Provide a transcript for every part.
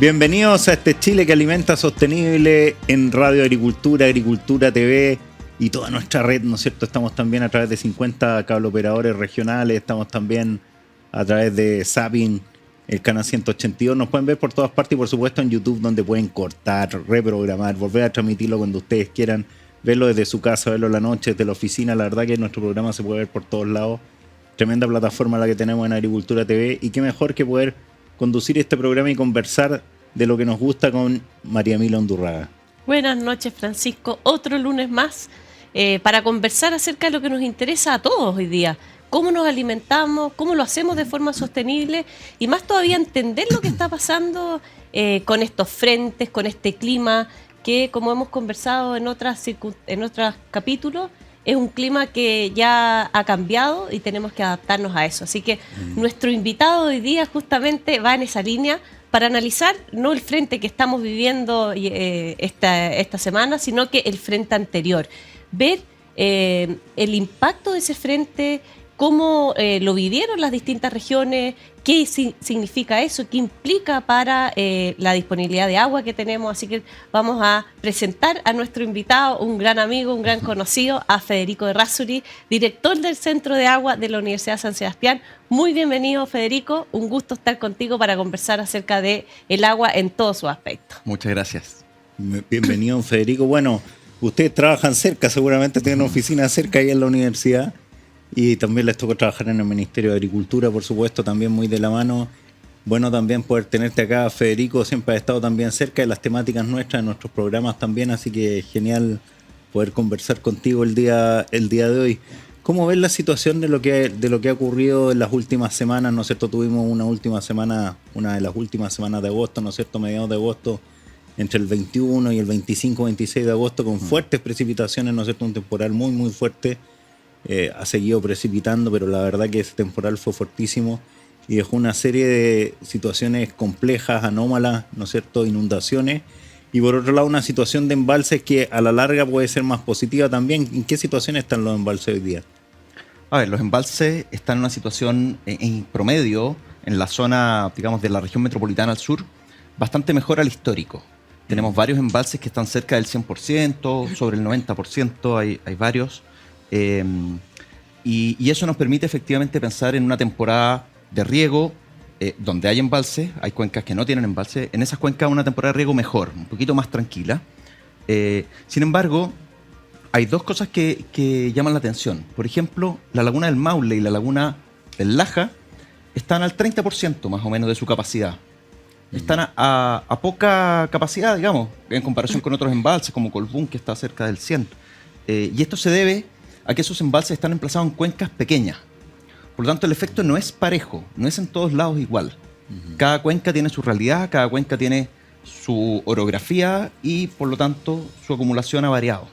Bienvenidos a este Chile que alimenta sostenible en Radio Agricultura, Agricultura TV y toda nuestra red, ¿no es cierto? Estamos también a través de 50 cableoperadores regionales, estamos también a través de Sapin, el canal 182. Nos pueden ver por todas partes y por supuesto en YouTube, donde pueden cortar, reprogramar, volver a transmitirlo cuando ustedes quieran, verlo desde su casa, verlo en la noche, desde la oficina. La verdad que nuestro programa se puede ver por todos lados. Tremenda plataforma la que tenemos en Agricultura TV, y qué mejor que poder conducir este programa y conversar de lo que nos gusta con María Emilia Undurraga. Buenas noches, Francisco. Otro lunes más para conversar acerca de lo que nos interesa a todos hoy día. Cómo nos alimentamos, cómo lo hacemos de forma sostenible y más todavía entender lo que está pasando con estos frentes, con este clima que, como hemos conversado en otros capítulos, es un clima que ya ha cambiado y tenemos que adaptarnos a eso. Así que nuestro invitado hoy día justamente va en esa línea para analizar no el frente que estamos viviendo esta semana, sino que el frente anterior. Ver el impacto de ese frente, cómo lo vivieron las distintas regiones, qué significa eso, qué implica para la disponibilidad de agua que tenemos. Así que vamos a presentar a nuestro invitado, un gran amigo, un gran conocido, a Federico Errázuriz, director del Centro de Agua de la Universidad San Sebastián. Muy bienvenido, Federico. Un gusto estar contigo para conversar acerca de el agua en todos sus aspectos. Muchas gracias. Bienvenido, Federico. Bueno, ustedes trabajan cerca, seguramente tienen una oficina cerca ahí en la universidad. Y también les tocó trabajar en el Ministerio de Agricultura, por supuesto, también muy de la mano. Bueno, también poder tenerte acá, Federico, siempre ha estado también cerca de las temáticas nuestras, de nuestros programas también, así que genial poder conversar contigo el día de hoy. ¿Cómo ves la situación de lo que ha ocurrido en las últimas semanas? ¿No es cierto? Tuvimos una de las últimas semanas de agosto, ¿no es cierto? Mediados de agosto, entre el 21 y el 25-26 de agosto, con fuertes precipitaciones, ¿no es cierto? Un temporal muy, muy fuerte. Ha seguido precipitando, pero la verdad que ese temporal fue fortísimo y dejó una serie de situaciones complejas, anómalas, ¿no es cierto?, inundaciones, y por otro lado una situación de embalses que a la larga puede ser más positiva también. ¿En qué situación están los embalses hoy día? A ver, los embalses están en una situación en promedio, en la zona, digamos, de la región metropolitana al sur, bastante mejor al histórico. Tenemos varios embalses que están cerca del 100%, sobre el 90%, hay varios. Y eso nos permite efectivamente pensar en una temporada de riego donde hay embalses, hay cuencas que no tienen embalse. En esas cuencas una temporada de riego mejor, un poquito más tranquila. Sin embargo, hay dos cosas que llaman la atención. Por ejemplo, la laguna del Maule y la laguna del Laja están al 30% más o menos de su capacidad. Están a poca capacidad, digamos, en comparación con otros embalses como Colbún, que está cerca del 100%. Y esto se debe a que esos embalses están emplazados en cuencas pequeñas. Por lo tanto, el efecto no es parejo, no es en todos lados igual. Cada cuenca tiene su realidad, cada cuenca tiene su orografía y, por lo tanto, su acumulación ha variado.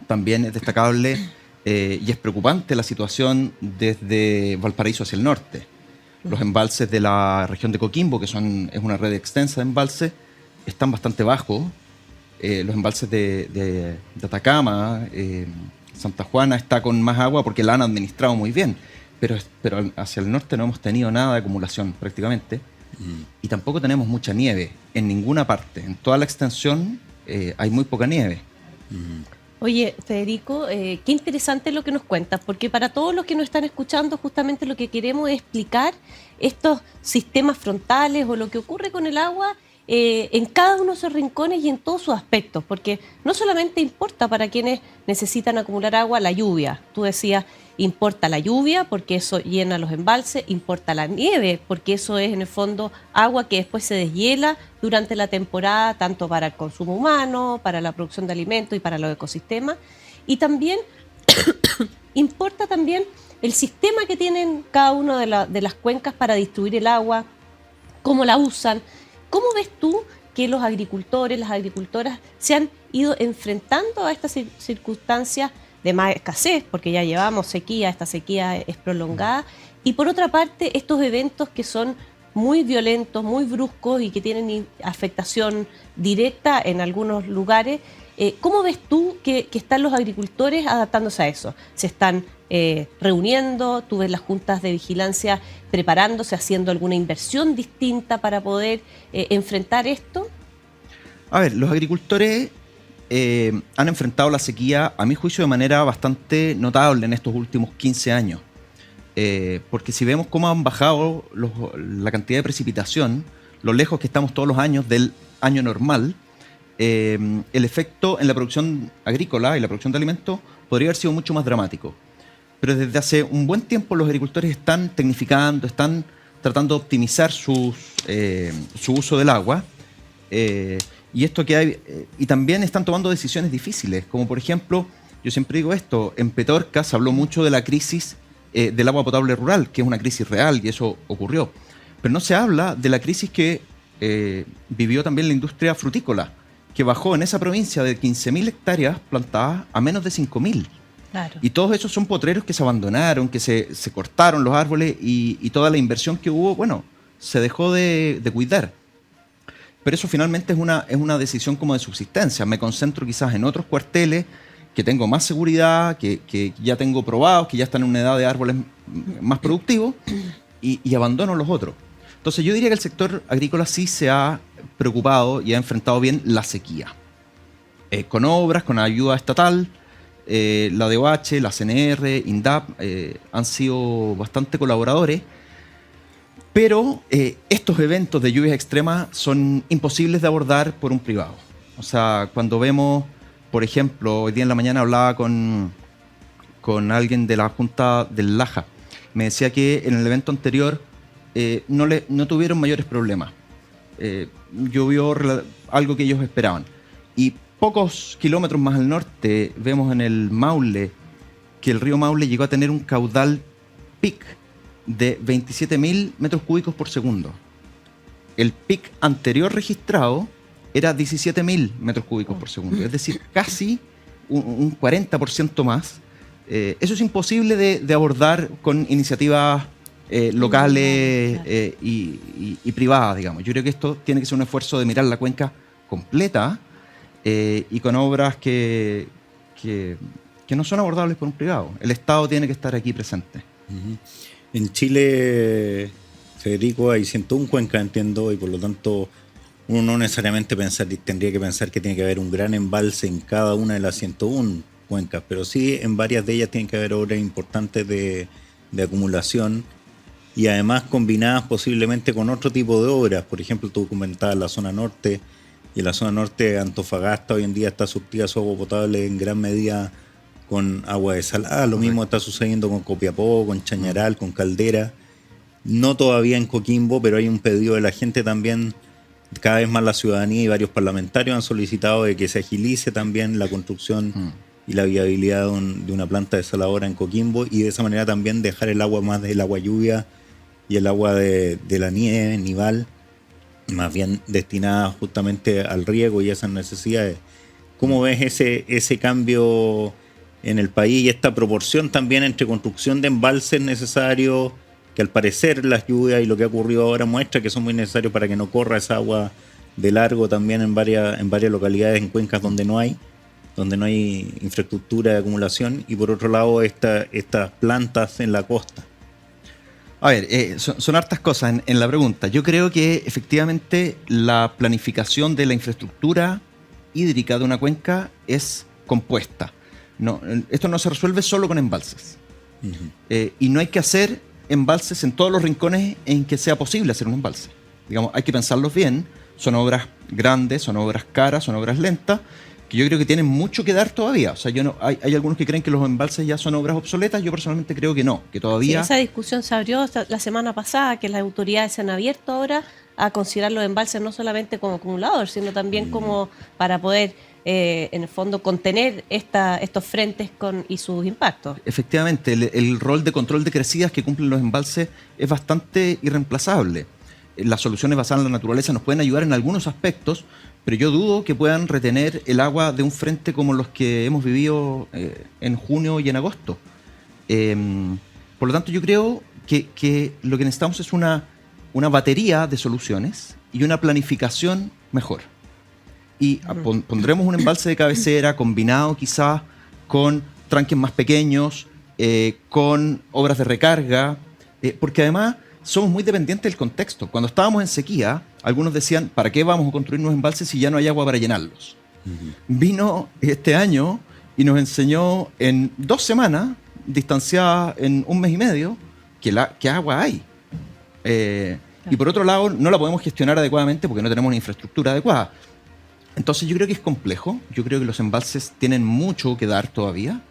También es destacable y es preocupante la situación desde Valparaíso hacia el norte. Los embalses de la región de Coquimbo, que es una red extensa de embalses, están bastante bajos. Los embalses de Atacama, Santa Juana está con más agua porque la han administrado muy bien, pero hacia el norte no hemos tenido nada de acumulación prácticamente, y tampoco tenemos mucha nieve en ninguna parte. En toda la extensión hay muy poca nieve. Oye, Federico, qué interesante lo que nos cuentas, porque para todos los que nos están escuchando, justamente lo que queremos es explicar estos sistemas frontales o lo que ocurre con el agua en cada uno de esos rincones y en todos sus aspectos, porque no solamente importa para quienes necesitan acumular agua la lluvia. Tú decías, importa la lluvia porque eso llena los embalses, importa la nieve porque eso es en el fondo agua que después se deshiela durante la temporada, tanto para el consumo humano, para la producción de alimentos y para los ecosistemas. Y también importa también el sistema que tienen cada una de las cuencas para distribuir el agua, cómo la usan. ¿Cómo ves tú que los agricultores, las agricultoras se han ido enfrentando a estas circunstancias de más escasez, porque ya llevamos sequía, esta sequía es prolongada, y por otra parte estos eventos que son muy violentos, muy bruscos y que tienen afectación directa en algunos lugares, ¿Cómo ves tú que están los agricultores adaptándose a eso? ¿Se están reuniendo? ¿Tú ves las juntas de vigilancia preparándose, haciendo alguna inversión distinta para poder enfrentar esto? A ver, los agricultores han enfrentado la sequía, a mi juicio, de manera bastante notable en estos últimos 15 años. Porque si vemos cómo han bajado la cantidad de precipitación, lo lejos que estamos todos los años del año normal, el efecto en la producción agrícola y la producción de alimentos podría haber sido mucho más dramático. Pero desde hace un buen tiempo los agricultores están tecnificando, están tratando de optimizar su uso del agua. Y esto que hay, y también están tomando decisiones difíciles, como por ejemplo, yo siempre digo esto, en Petorca se habló mucho de la crisis del agua potable rural, que es una crisis real y eso ocurrió. Pero no se habla de la crisis que vivió también la industria frutícola, que bajó en esa provincia de 15.000 hectáreas plantadas a menos de 5.000. Claro. Y todos esos son potreros que se abandonaron, que se cortaron los árboles y toda la inversión que hubo, bueno, se dejó de cuidar. Pero eso finalmente es una decisión como de subsistencia. Me concentro quizás en otros cuarteles que tengo más seguridad, que ya tengo probados, que ya están en una edad de árboles más productivos y abandono los otros. Entonces yo diría que el sector agrícola sí se ha preocupado y ha enfrentado bien la sequía. Con obras, con ayuda estatal, la DOH, la CNR, INDAP han sido bastante colaboradores, pero estos eventos de lluvias extremas son imposibles de abordar por un privado. O sea, cuando vemos, por ejemplo, hoy día en la mañana hablaba con alguien de la Junta del Laja, me decía que en el evento anterior no tuvieron mayores problemas. Llovió algo que ellos esperaban. Y pocos kilómetros más al norte vemos en el Maule que el río Maule llegó a tener un caudal peak de 27.000 metros cúbicos por segundo. El peak anterior registrado era 17.000 metros cúbicos por segundo, es decir, casi un 40% más. Eso es imposible de abordar con iniciativas locales y privadas, digamos. Yo creo que esto tiene que ser un esfuerzo de mirar la cuenca completa y con obras que no son abordables por un privado. El Estado tiene que estar aquí presente. Uh-huh. En Chile, Federico, hay 101 cuencas, entiendo, y por lo tanto uno no necesariamente tendría que pensar que tiene que haber un gran embalse en cada una de las 101 cuencas, pero sí en varias de ellas tienen que haber obras importantes de acumulación y además combinadas posiblemente con otro tipo de obras. Por ejemplo, tú comentabas la zona norte, y en la zona norte de Antofagasta hoy en día está surtida su agua potable en gran medida con agua desalada. Lo mismo está sucediendo con Copiapó, con Chañaral, con Caldera. No todavía en Coquimbo, pero hay un pedido de la gente también. Cada vez más la ciudadanía y varios parlamentarios han solicitado de que se agilice también la construcción y la viabilidad de una planta desaladora en Coquimbo, y de esa manera también dejar el agua más del agua lluvia y el agua de la nieve, nival, más bien destinada justamente al riego y esas necesidades. ¿Cómo ves ese cambio en el país y esta proporción también entre construcción de embalses necesarios, que al parecer las lluvias y lo que ha ocurrido ahora muestra que son muy necesarios para que no corra esa agua de largo también en varias localidades, en cuencas donde no hay infraestructura de acumulación, y por otro lado estas plantas en la costa? A ver, son hartas cosas en la pregunta. Yo creo que efectivamente la planificación de la infraestructura hídrica de una cuenca es compuesta. No, esto no se resuelve solo con embalses. Uh-huh. Y no hay que hacer embalses en todos los rincones en que sea posible hacer un embalse. Digamos, hay que pensarlos bien. Son obras grandes, son obras caras, son obras lentas, que yo creo que tienen mucho que dar todavía. O sea, hay algunos que creen que los embalses ya son obras obsoletas. Yo personalmente creo que no, que todavía... Sí, esa discusión se abrió la semana pasada, que las autoridades se han abierto ahora a considerar los embalses no solamente como acumulador, sino también como para poder, en el fondo, contener estos frentes y sus impactos. Efectivamente, el rol de control de crecidas que cumplen los embalses es bastante irreemplazable. Las soluciones basadas en la naturaleza nos pueden ayudar en algunos aspectos, pero yo dudo que puedan retener el agua de un frente como los que hemos vivido en junio y en agosto. Por lo tanto, yo creo que lo que necesitamos es una batería de soluciones y una planificación mejor. y pondremos un embalse de cabecera combinado quizás con tranques más pequeños, con obras de recarga, porque además somos muy dependientes del contexto. Cuando estábamos en sequía, algunos decían, ¿para qué vamos a construir nuevos embalses si ya no hay agua para llenarlos? Vino este año y nos enseñó en 2 semanas, distanciadas en 1 mes y medio, que agua hay. Y por otro lado, no la podemos gestionar adecuadamente porque no tenemos una infraestructura adecuada. Entonces yo creo que es complejo, yo creo que los embalses tienen mucho que dar todavía,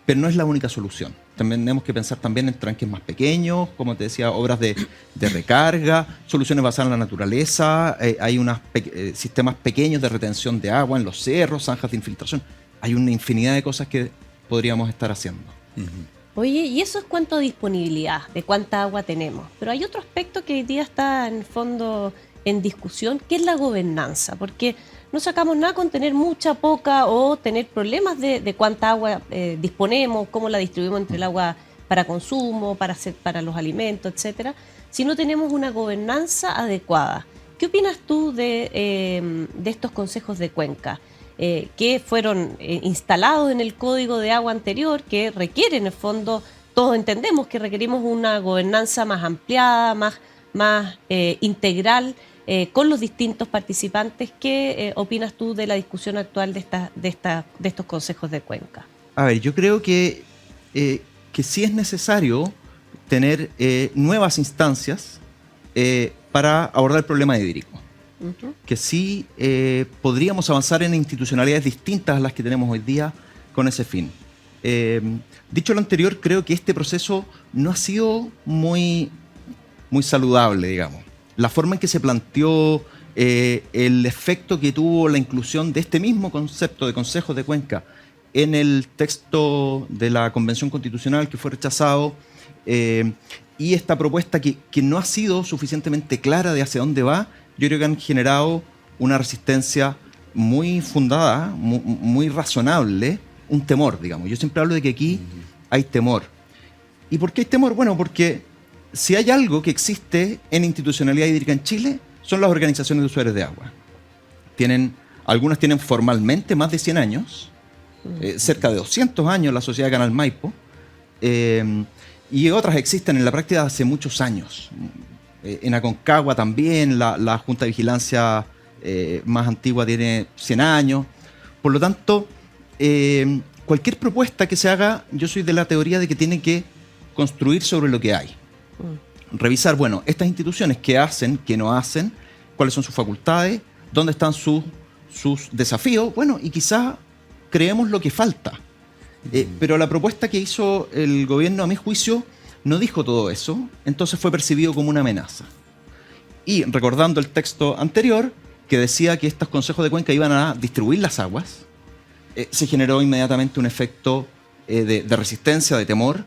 pero no es la única solución. También tenemos que pensar también en tranques más pequeños, como te decía, obras de recarga, soluciones basadas en la naturaleza, hay unos sistemas pequeños de retención de agua en los cerros, zanjas de infiltración. Hay una infinidad de cosas que podríamos estar haciendo. Oye, y eso es cuanto a disponibilidad, de cuánta agua tenemos. Pero hay otro aspecto que hoy día está en el fondo en discusión, que es la gobernanza, porque no sacamos nada con tener mucha, poca o tener problemas de cuánta agua disponemos, cómo la distribuimos entre el agua para consumo, para los alimentos, etcétera, si no tenemos una gobernanza adecuada. ¿Qué opinas tú de estos consejos de cuenca? Que fueron instalados en el Código de Agua anterior, que requieren, en el fondo, todos entendemos que requerimos una gobernanza más ampliada, más integral, con los distintos participantes. ¿Qué opinas tú de la discusión actual de estos consejos de cuenca? A ver, yo creo que sí es necesario tener nuevas instancias para abordar el problema hídrico. Que sí podríamos avanzar en institucionalidades distintas a las que tenemos hoy día con ese fin. Dicho lo anterior, creo que este proceso no ha sido muy saludable, digamos. La forma en que se planteó, el efecto que tuvo la inclusión de este mismo concepto de consejos de cuenca en el texto de la Convención Constitucional que fue rechazado, y esta propuesta que no ha sido suficientemente clara de hacia dónde va, yo creo que han generado una resistencia muy fundada, muy razonable, un temor, digamos. Yo siempre hablo de que aquí hay temor. ¿Y por qué hay temor? Bueno, porque si hay algo que existe en institucionalidad hídrica en Chile, son las organizaciones de usuarios de agua. Algunas tienen formalmente más de 100 años, cerca de 200 años la Sociedad Canal Maipo, y otras existen en la práctica hace muchos años. En Aconcagua también, la Junta de Vigilancia más antigua tiene 100 años. Por lo tanto, cualquier propuesta que se haga, yo soy de la teoría de que tiene que construir sobre lo que hay. Revisar, bueno, estas instituciones, qué hacen, qué no hacen, cuáles son sus facultades, dónde están sus desafíos, bueno, y quizás creemos lo que falta. Pero la propuesta que hizo el gobierno, a mi juicio, no dijo todo eso, entonces fue percibido como una amenaza. Y recordando el texto anterior, que decía que estos consejos de cuenca iban a distribuir las aguas, se generó inmediatamente un efecto de resistencia, de temor,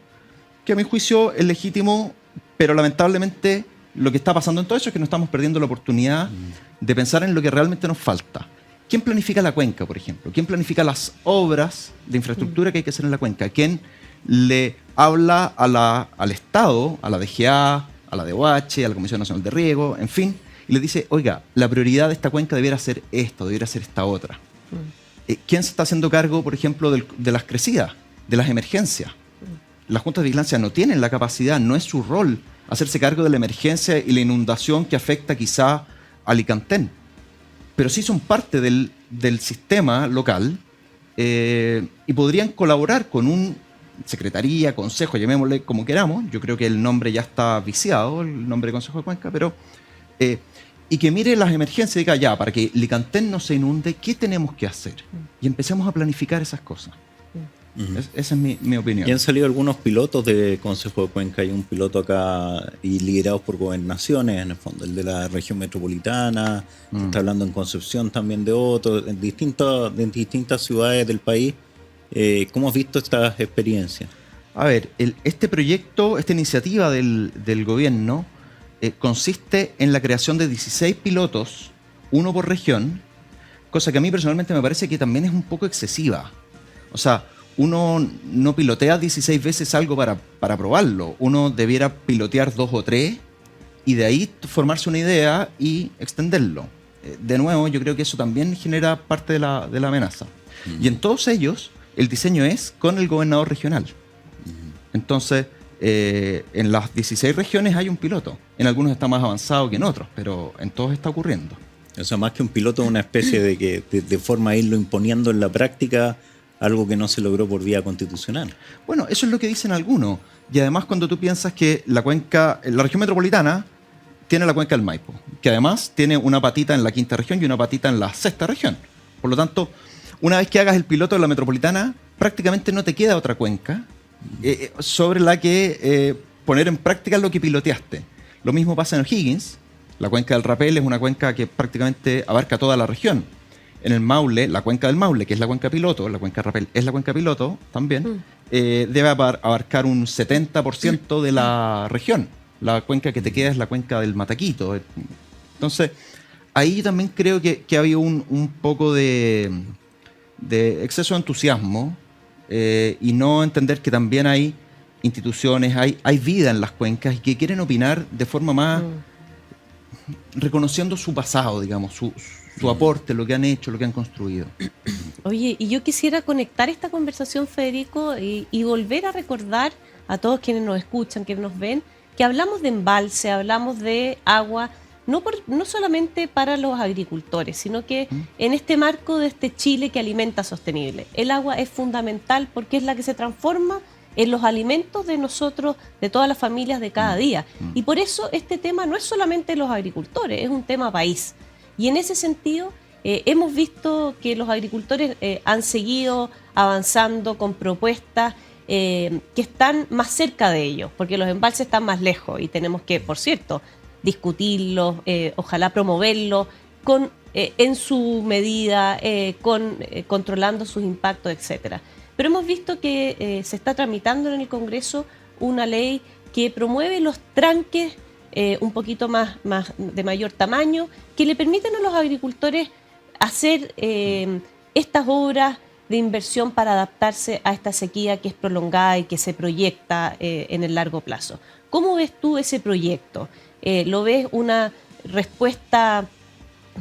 que a mi juicio es legítimo, pero lamentablemente lo que está pasando en todo eso es que nos estamos perdiendo la oportunidad de pensar en lo que realmente nos falta. ¿Quién planifica la cuenca, por ejemplo? ¿Quién planifica las obras de infraestructura que hay que hacer en la cuenca? ¿Quién le habla al Estado, a la DGA, a la DOH, a la Comisión Nacional de Riego, en fin, y le dice, oiga, la prioridad de esta cuenca debiera ser esto, debiera ser esta otra? ¿Quién se está haciendo cargo, por ejemplo, de las crecidas, de las emergencias? Las juntas de vigilancia no tienen la capacidad, no es su rol hacerse cargo de la emergencia y la inundación que afecta quizá a Alicantén, pero sí son parte del sistema local, y podrían colaborar con un secretaría, consejo, llamémosle como queramos. Yo creo que el nombre ya está viciado, el nombre de Consejo de Cuenca, pero y que mire las emergencias y diga, ya, para que Licantén no se inunde, ¿qué tenemos que hacer? Y empecemos a planificar esas cosas. Esa es mi opinión. Y han salido algunos pilotos de Consejo de Cuenca. Hay un piloto acá y liderados por gobernaciones, en el fondo, el de la región metropolitana. Se está hablando en Concepción también de otros, en distintas ciudades del país. ¿Cómo has visto estas experiencias? A ver, este proyecto, esta iniciativa del gobierno consiste en la creación de 16 pilotos, uno por región, cosa que a mí personalmente me parece que también es un poco excesiva. O sea, uno no pilotea 16 veces algo para probarlo. Uno debiera pilotear 2 o 3 y de ahí formarse una idea y extenderlo. de nuevo, yo creo que eso también genera parte de la amenaza. Y en todos ellos, el diseño es con el gobernador regional. Entonces, en las 16 regiones hay un piloto. En algunos está más avanzado que en otros, pero en todos está ocurriendo. O sea, más que un piloto, una especie de que de forma de irlo imponiendo en la práctica algo que no se logró por vía constitucional. Bueno, eso es lo que dicen algunos. Y además, cuando tú piensas que la región metropolitana tiene la cuenca del Maipo, que además tiene una patita en la quinta región y una patita en la sexta región. Por lo tanto, una vez que hagas el piloto de la metropolitana, prácticamente no te queda otra cuenca sobre la que poner en práctica lo que piloteaste. Lo mismo pasa en O'Higgins. La cuenca del Rapel es una cuenca que prácticamente abarca toda la región. En el Maule, la cuenca del Maule, que es la cuenca piloto, la cuenca del Rapel es la cuenca piloto también, debe abarcar un 70% de la región. La cuenca que te queda es la cuenca del Mataquito. Entonces, ahí también creo que ha habido un poco de exceso de entusiasmo y no entender que también hay instituciones, hay vida en las cuencas y que quieren opinar de forma más reconociendo su pasado, digamos, su aporte, lo que han hecho, lo que han construido. Oye, y yo quisiera conectar esta conversación, Federico, y volver a recordar a todos quienes nos escuchan, quienes nos ven, que hablamos de embalse, hablamos de agua, no solamente para los agricultores, sino que en este marco de este Chile que alimenta sostenible. El agua es fundamental porque es la que se transforma en los alimentos de nosotros, de todas las familias de cada día. Y por eso este tema no es solamente los agricultores, es un tema país. Y en ese sentido, hemos visto que los agricultores han seguido avanzando con propuestas que están más cerca de ellos, porque los embalses están más lejos y tenemos que, por cierto, discutirlos, ojalá promoverlos en su medida, controlando sus impactos, etcétera. Pero hemos visto que se está tramitando en el Congreso una ley que promueve los tranques un poquito más de mayor tamaño, que le permiten a los agricultores hacer estas obras de inversión para adaptarse a esta sequía que es prolongada y que se proyecta en el largo plazo. ¿Cómo ves tú ese proyecto? ¿Lo ves una respuesta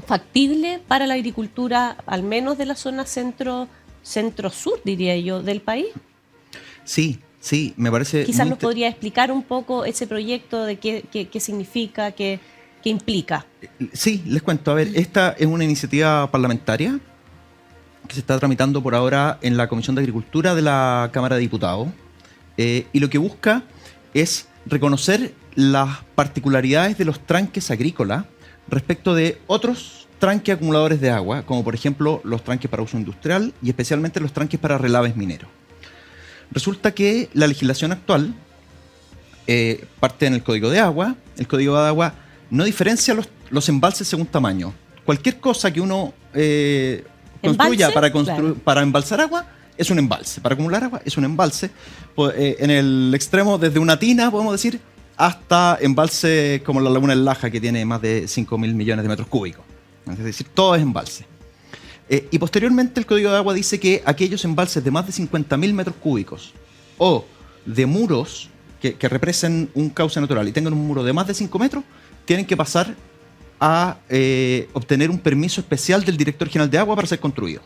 factible para la agricultura, al menos de la zona centro-sur, diría yo, del país? Sí, me parece... Quizás nos podría explicar un poco ese proyecto, de qué significa, qué implica. Sí, les cuento. A ver, esta es una iniciativa parlamentaria que se está tramitando por ahora en la Comisión de Agricultura de la Cámara de Diputados y lo que busca es reconocer las particularidades de los tranques agrícolas respecto de otros tranques acumuladores de agua, como por ejemplo los tranques para uso industrial y especialmente los tranques para relaves mineros. Resulta que la legislación actual parte en el Código de Agua. El Código de Agua no diferencia los embalses según tamaño. Cualquier cosa que uno construya para embalsar agua es un embalse. Para acumular agua es un embalse. En el extremo, desde una tina, podemos decir, hasta embalse como la Laguna del Laja, que tiene más de 5.000 millones de metros cúbicos. Es decir, todo es embalse. Y posteriormente el Código de Agua dice que aquellos embalses de más de 50.000 metros cúbicos o de muros que represen un cauce natural y tengan un muro de más de 5 metros, tienen que pasar a obtener un permiso especial del Director General de Agua para ser construido.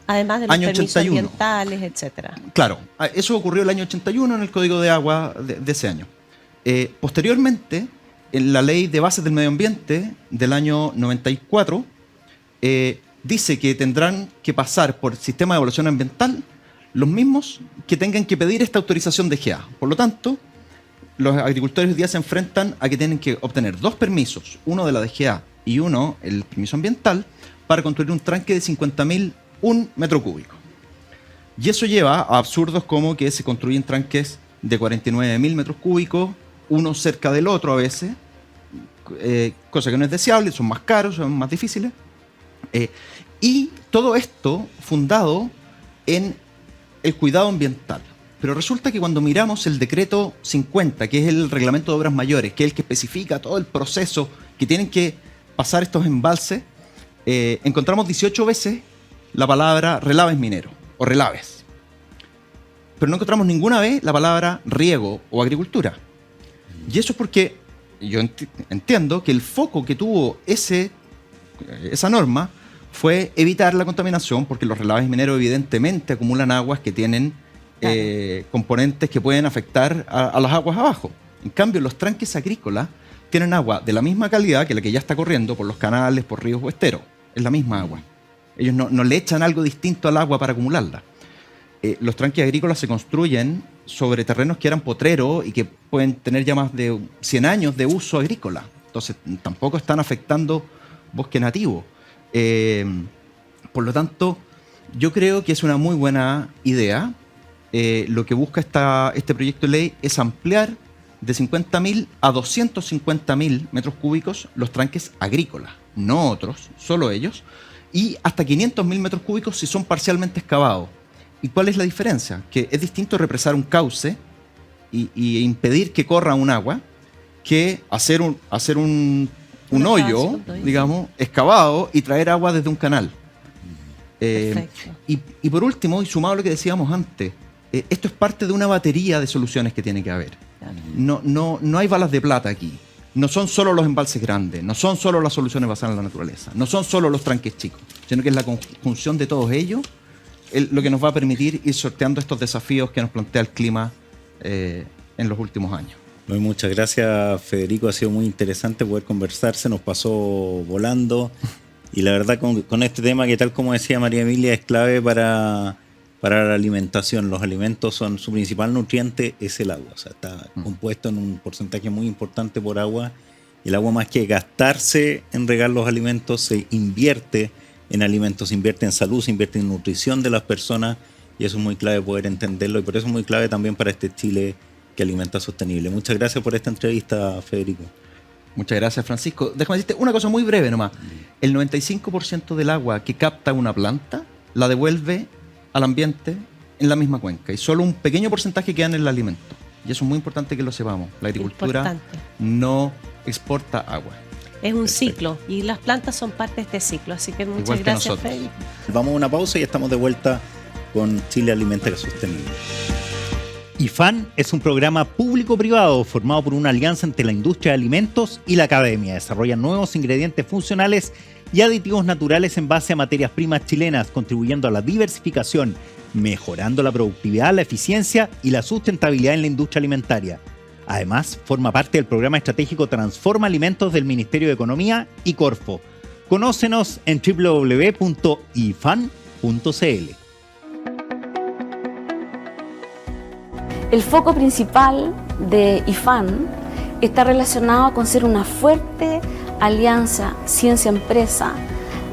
Además de los año permisos 81. ambientales, etcétera. Claro, eso ocurrió el año 81 en el Código de Agua de ese año. Posteriormente, en la Ley de Bases del Medio Ambiente del año 94, dice que tendrán que pasar por el sistema de evaluación ambiental los mismos que tengan que pedir esta autorización de GEA. Por lo tanto, los agricultores hoy día se enfrentan a que tienen que obtener 2 permisos, uno de la DGA y uno, el permiso ambiental, para construir un tranque de 50.001 metro cúbico. Y eso lleva a absurdos como que se construyen tranques de 49.000 metros cúbicos, uno cerca del otro a veces, cosa que no es deseable, son más caros, son más difíciles. Y todo esto fundado en el cuidado ambiental. Pero resulta que cuando miramos el decreto 50, que es el reglamento de obras mayores, que es el que especifica todo el proceso que tienen que pasar estos embalses, encontramos 18 veces la palabra relaves mineros o relaves. Pero no encontramos ninguna vez la palabra riego o agricultura. Y eso es porque yo entiendo que el foco que tuvo ese esa norma fue evitar la contaminación, porque los relaves mineros evidentemente acumulan aguas que tienen componentes que pueden afectar a las aguas abajo. En cambio, los tranques agrícolas tienen agua de la misma calidad que la que ya está corriendo por los canales, por ríos o esteros. Es la misma agua. Ellos no le echan algo distinto al agua para acumularla. Los tranques agrícolas se construyen sobre terrenos que eran potreros y que pueden tener ya más de 100 años de uso agrícola. Entonces, tampoco están afectando bosque nativo. Por lo tanto, yo creo que es una muy buena idea. Lo que busca este proyecto de ley es ampliar de 50.000 a 250.000 metros cúbicos los tranques agrícolas, no otros, solo ellos, y hasta 500.000 metros cúbicos si son parcialmente excavados. ¿Y cuál es la diferencia? Que es distinto represar un cauce y impedir que corra un agua que hacer un hoyo, digamos, excavado y traer agua desde un canal. Y por último, y sumado a lo que decíamos antes, esto es parte de una batería de soluciones que tiene que haber. Claro. No hay balas de plata aquí. No son solo los embalses grandes, no son solo las soluciones basadas en la naturaleza, no son solo los tranques chicos, sino que es la conjunción de todos ellos lo que nos va a permitir ir sorteando estos desafíos que nos plantea el clima en los últimos años. Muchas gracias, Federico. Ha sido muy interesante poder conversar. Se nos pasó volando. Y la verdad, con este tema que, tal como decía María Emilia, es clave para la alimentación. Los alimentos su principal nutriente es el agua. O sea, está compuesto en un porcentaje muy importante por agua. Y el agua, más que gastarse en regar los alimentos, se invierte en alimentos, se invierte en salud, se invierte en nutrición de las personas. Y eso es muy clave poder entenderlo. Y por eso es muy clave también para este Chile que alimenta sostenible. Muchas gracias por esta entrevista, Federico. Muchas gracias, Francisco. Déjame decirte una cosa muy breve nomás. El 95% del agua que capta una planta la devuelve al ambiente en la misma cuenca y solo un pequeño porcentaje queda en el alimento. Y eso es muy importante que lo sepamos. La agricultura no exporta agua. Es un ciclo y las plantas son parte de este ciclo. Así que muchas gracias, Federico. Vamos a una pausa y estamos de vuelta con Chile Alimenta Sostenible. IFAN es un programa público-privado formado por una alianza entre la industria de alimentos y la academia. Desarrolla nuevos ingredientes funcionales y aditivos naturales en base a materias primas chilenas, contribuyendo a la diversificación, mejorando la productividad, la eficiencia y la sustentabilidad en la industria alimentaria. Además, forma parte del programa estratégico Transforma Alimentos del Ministerio de Economía y Corfo. Conócenos en www.ifan.cl. El foco principal de IFAN está relacionado con ser una fuerte alianza ciencia-empresa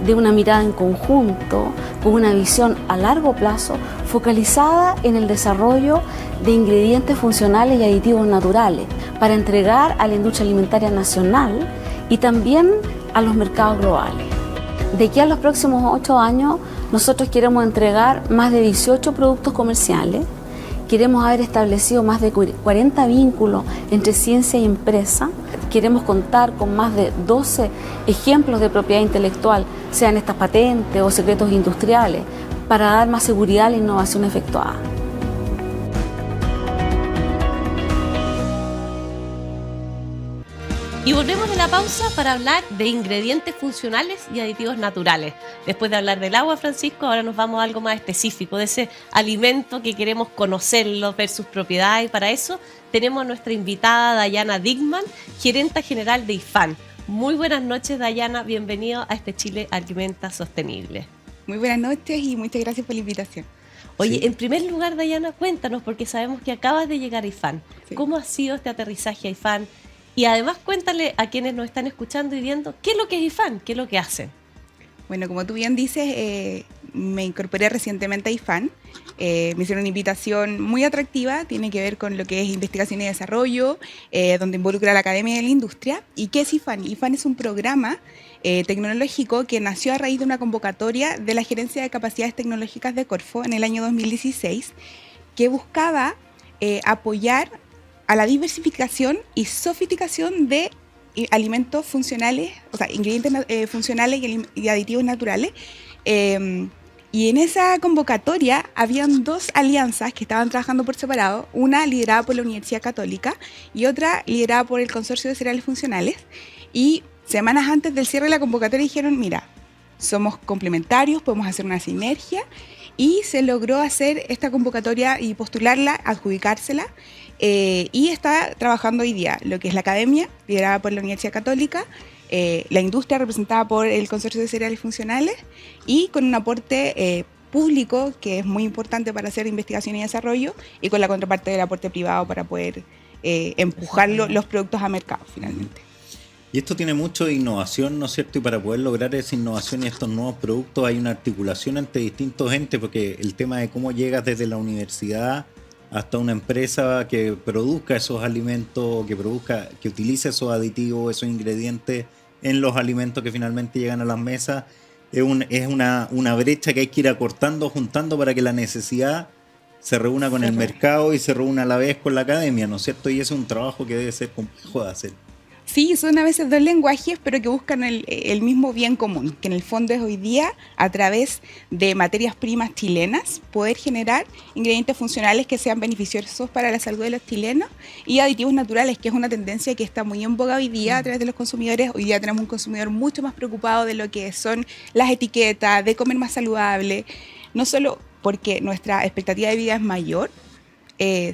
de una mirada en conjunto, con una visión a largo plazo, focalizada en el desarrollo de ingredientes funcionales y aditivos naturales para entregar a la industria alimentaria nacional y también a los mercados globales. De aquí a los próximos 8 años, nosotros queremos entregar más de 18 productos comerciales. Queremos haber establecido más de 40 vínculos entre ciencia y empresa. Queremos contar con más de 12 ejemplos de propiedad intelectual, sean estas patentes o secretos industriales, para dar más seguridad a la innovación efectuada. Y volvemos de la pausa para hablar de ingredientes funcionales y aditivos naturales. Después de hablar del agua, Francisco, ahora nos vamos a algo más específico, de ese alimento que queremos conocerlo, ver sus propiedades. Y para eso tenemos a nuestra invitada Dayana Dickmann, gerenta general de IFAN. Muy buenas noches, Dayana. Bienvenido a este Chile Alimenta Sostenible. Muy buenas noches y muchas gracias por la invitación. Oye, en primer lugar, Dayana, cuéntanos, porque sabemos que acabas de llegar a IFAN. Sí. ¿Cómo ha sido este aterrizaje a IFAN? Y además cuéntale a quienes nos están escuchando y viendo qué es lo que es IFAN, qué es lo que hacen. Bueno, como tú bien dices, me incorporé recientemente a IFAN. Me hicieron una invitación muy atractiva, tiene que ver con lo que es investigación y desarrollo, donde involucra a la academia y la industria. ¿Y qué es IFAN? IFAN es un programa tecnológico que nació a raíz de una convocatoria de la Gerencia de Capacidades Tecnológicas de Corfo en el año 2016, que buscaba apoyar a la diversificación y sofisticación de alimentos funcionales, o sea, ingredientes funcionales y aditivos naturales. Y en esa convocatoria habían 2 alianzas que estaban trabajando por separado, una liderada por la Universidad Católica y otra liderada por el Consorcio de Cereales Funcionales. Y semanas antes del cierre de la convocatoria dijeron, mira, somos complementarios, podemos hacer una sinergia, y se logró hacer esta convocatoria y postularla, adjudicársela, y está trabajando hoy día lo que es la academia, liderada por la Universidad Católica, la industria representada por el Consorcio de Cereales Funcionales, y con un aporte público que es muy importante para hacer investigación y desarrollo, y con la contraparte del aporte privado para poder empujar los productos a mercado finalmente. Y esto tiene mucho de innovación, ¿no es cierto? Y para poder lograr esa innovación y estos nuevos productos hay una articulación entre distintos entes, porque el tema de cómo llegas desde la universidad hasta una empresa que produzca esos alimentos, que utilice esos aditivos, esos ingredientes en los alimentos que finalmente llegan a las mesas, es una brecha que hay que ir acortando, juntando para que la necesidad se reúna con el mercado y se reúna a la vez con la academia, ¿no es cierto? Y ese es un trabajo que debe ser complejo de hacer. Sí, son a veces dos lenguajes, pero que buscan el mismo bien común, que en el fondo es hoy día, a través de materias primas chilenas, poder generar ingredientes funcionales que sean beneficiosos para la salud de los chilenos, y aditivos naturales, que es una tendencia que está muy en boga hoy día a través de los consumidores. Hoy día tenemos un consumidor mucho más preocupado de lo que son las etiquetas, de comer más saludable, no solo porque nuestra expectativa de vida es mayor,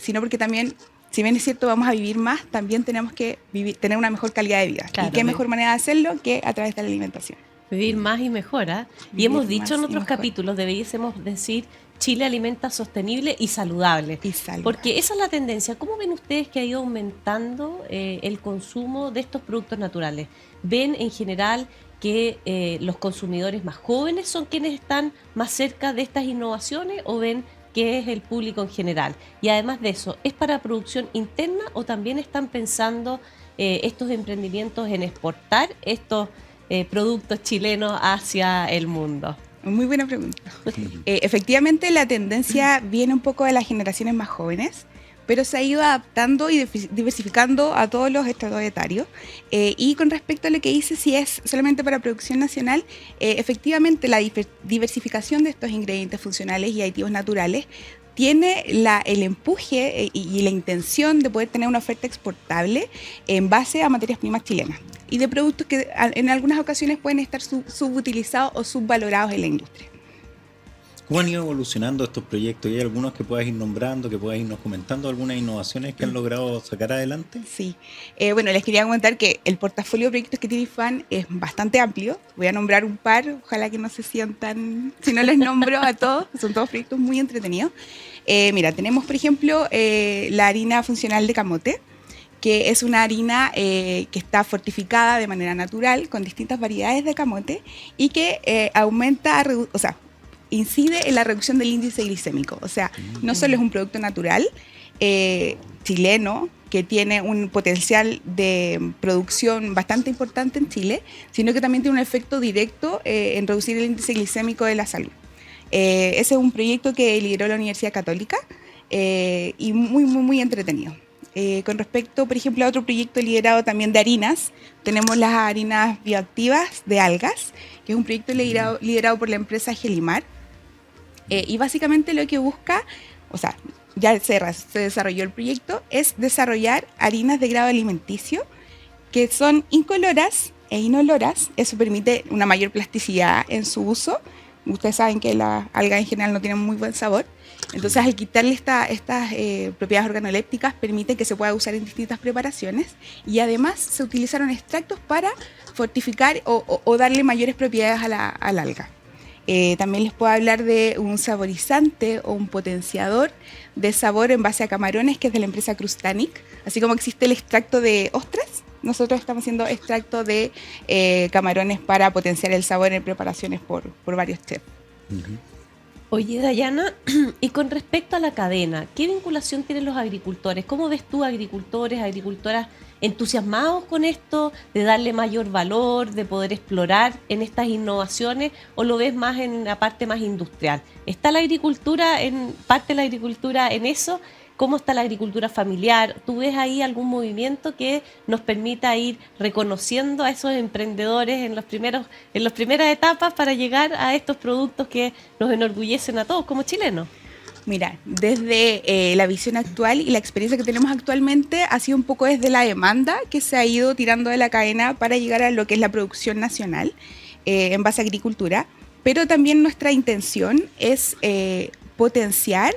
sino porque también, si bien es cierto, vamos a vivir más, también tenemos que tener una mejor calidad de vida. Claro, ¿y qué mejor manera de hacerlo que a través de la alimentación? Vivir más y mejor, ¿eh? Y hemos dicho en otros capítulos, deberíamos decir, Chile alimenta sostenible y saludable. Porque esa es la tendencia. ¿Cómo ven ustedes que ha ido aumentando el consumo de estos productos naturales? ¿Ven en general que los consumidores más jóvenes son quienes están más cerca de estas innovaciones, o ven que es el público en general? Y además de eso, ¿es para producción interna o también están pensando estos emprendimientos en exportar estos productos chilenos hacia el mundo? Muy buena pregunta. Efectivamente, la tendencia viene un poco de las generaciones más jóvenes, pero se ha ido adaptando y diversificando a todos los estratos etarios. Y con respecto a lo que dice, si es solamente para producción nacional, efectivamente la diversificación de estos ingredientes funcionales y aditivos naturales tiene el empuje y la intención de poder tener una oferta exportable en base a materias primas chilenas y de productos que en algunas ocasiones pueden estar subutilizados o subvalorados en la industria. ¿Cómo han ido evolucionando estos proyectos? ¿Y hay algunos que puedas ir nombrando, que puedas irnos comentando, algunas innovaciones que han logrado sacar adelante? Sí. Bueno, les quería comentar que el portafolio de proyectos que tiene IFAN es bastante amplio. Voy a nombrar un par, ojalá que no se sientan, si no les nombro a todos, son todos proyectos muy entretenidos. Mira, tenemos, por ejemplo, la harina funcional de camote, que es una harina que está fortificada de manera natural con distintas variedades de camote y que incide en la reducción del índice glicémico. O sea, no solo es un producto natural chileno que tiene un potencial de producción bastante importante en Chile, sino que también tiene un efecto directo en reducir el índice glicémico de la salud. Ese es un proyecto que lideró la Universidad Católica y muy, muy, muy entretenido. Con respecto, por ejemplo, a otro proyecto liderado también de harinas, tenemos las harinas bioactivas de algas, que es un proyecto liderado por la empresa Gelimar. Y básicamente lo que busca, o sea, ya se desarrolló el proyecto, es desarrollar harinas de grado alimenticio que son incoloras e inoloras. Eso permite una mayor plasticidad en su uso. Ustedes saben que las algas en general no tienen muy buen sabor. Entonces, al quitarle estas propiedades organolépticas, permite que se pueda usar en distintas preparaciones. Y además se utilizaron extractos para fortificar o darle mayores propiedades al alga. También les puedo hablar de un saborizante o un potenciador de sabor en base a camarones, que es de la empresa Crustanic. Así como existe el extracto de ostras, nosotros estamos haciendo extracto de camarones para potenciar el sabor en preparaciones por varios chefs. Oye, Dayana, y con respecto a la cadena, ¿qué vinculación tienen los agricultores? ¿Cómo ves tú agricultores, agricultoras entusiasmados con esto, de darle mayor valor, de poder explorar en estas innovaciones, o lo ves más en la parte más industrial? ¿Está la agricultura, parte de la agricultura en eso? ¿Cómo está la agricultura familiar? ¿Tú ves ahí algún movimiento que nos permita ir reconociendo a esos emprendedores en las primeras etapas para llegar a estos productos que nos enorgullecen a todos como chilenos? Mira, desde la visión actual y la experiencia que tenemos actualmente ha sido un poco desde la demanda que se ha ido tirando de la cadena para llegar a lo que es la producción nacional en base a agricultura, pero también nuestra intención es potenciar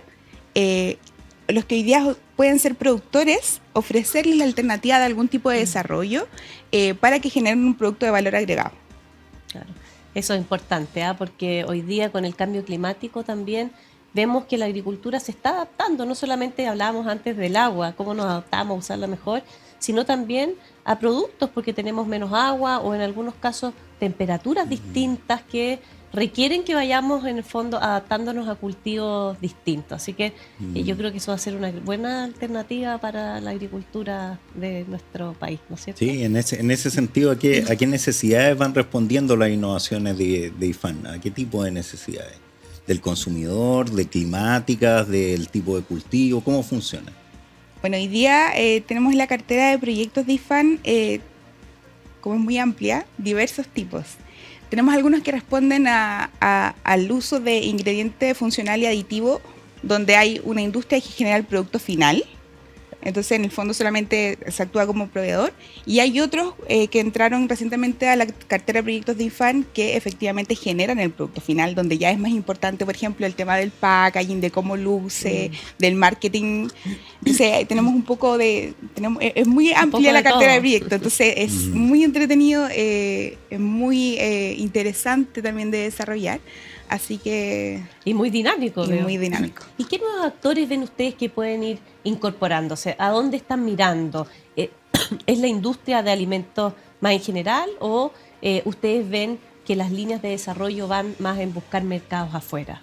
los que hoy día pueden ser productores, ofrecerles la alternativa de algún tipo de desarrollo para que generen un producto de valor agregado. Claro. Eso es importante, porque hoy día con el cambio climático también vemos que la agricultura se está adaptando. No solamente hablábamos antes del agua, cómo nos adaptamos a usarla mejor, sino también a productos, porque tenemos menos agua o en algunos casos temperaturas distintas que requieren que vayamos en el fondo adaptándonos a cultivos distintos. Así que yo creo que eso va a ser una buena alternativa para la agricultura de nuestro país, ¿no es cierto? Sí, en ese sentido, ¿a qué necesidades van respondiendo las innovaciones de IFAN? ¿A qué tipo de necesidades? ¿Del consumidor, de climáticas, del tipo de cultivo? ¿Cómo funciona? Bueno, hoy día tenemos la cartera de proyectos de IFAN, como es muy amplia, diversos tipos. Tenemos algunos que responden al uso de ingrediente funcional y aditivo, donde hay una industria que genera el producto final. Entonces, en el fondo solamente se actúa como proveedor. Y hay otros que entraron recientemente a la cartera de proyectos de IFAN que efectivamente generan el producto final, donde ya es más importante, por ejemplo, el tema del packaging, de cómo luce, del marketing. Entonces, tenemos un poco de... es muy amplia la cartera de proyectos, entonces es muy entretenido, es muy interesante también de desarrollar. Así que... Y muy dinámico. Y muy dinámico. ¿Y qué nuevos actores ven ustedes que pueden ir incorporándose? ¿A dónde están mirando? ¿Es la industria de alimentos más en general o ustedes ven que las líneas de desarrollo van más en buscar mercados afuera?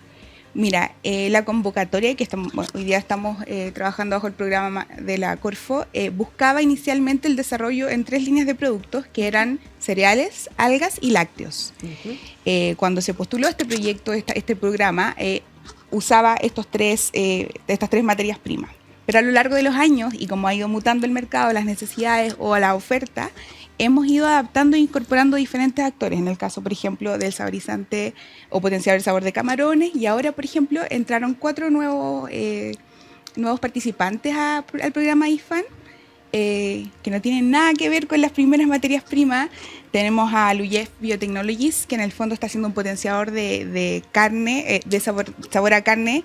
Mira, la convocatoria que hoy día estamos trabajando bajo el programa de la Corfo, buscaba inicialmente el desarrollo en 3 líneas de productos que eran cereales, algas y lácteos. Cuando se postuló este proyecto, este programa, usaba estas 3 materias primas. Pero a lo largo de los años, y como ha ido mutando el mercado, las necesidades o la oferta, hemos ido adaptando e incorporando diferentes actores. En el caso, por ejemplo, del saborizante o potenciador el sabor de camarones. Y ahora, por ejemplo, entraron 4 nuevos participantes al programa IFAN, que no tienen nada que ver con las primeras materias primas. Tenemos a Luyef Biotechnologies, que en el fondo está haciendo un potenciador de carne, de sabor a carne,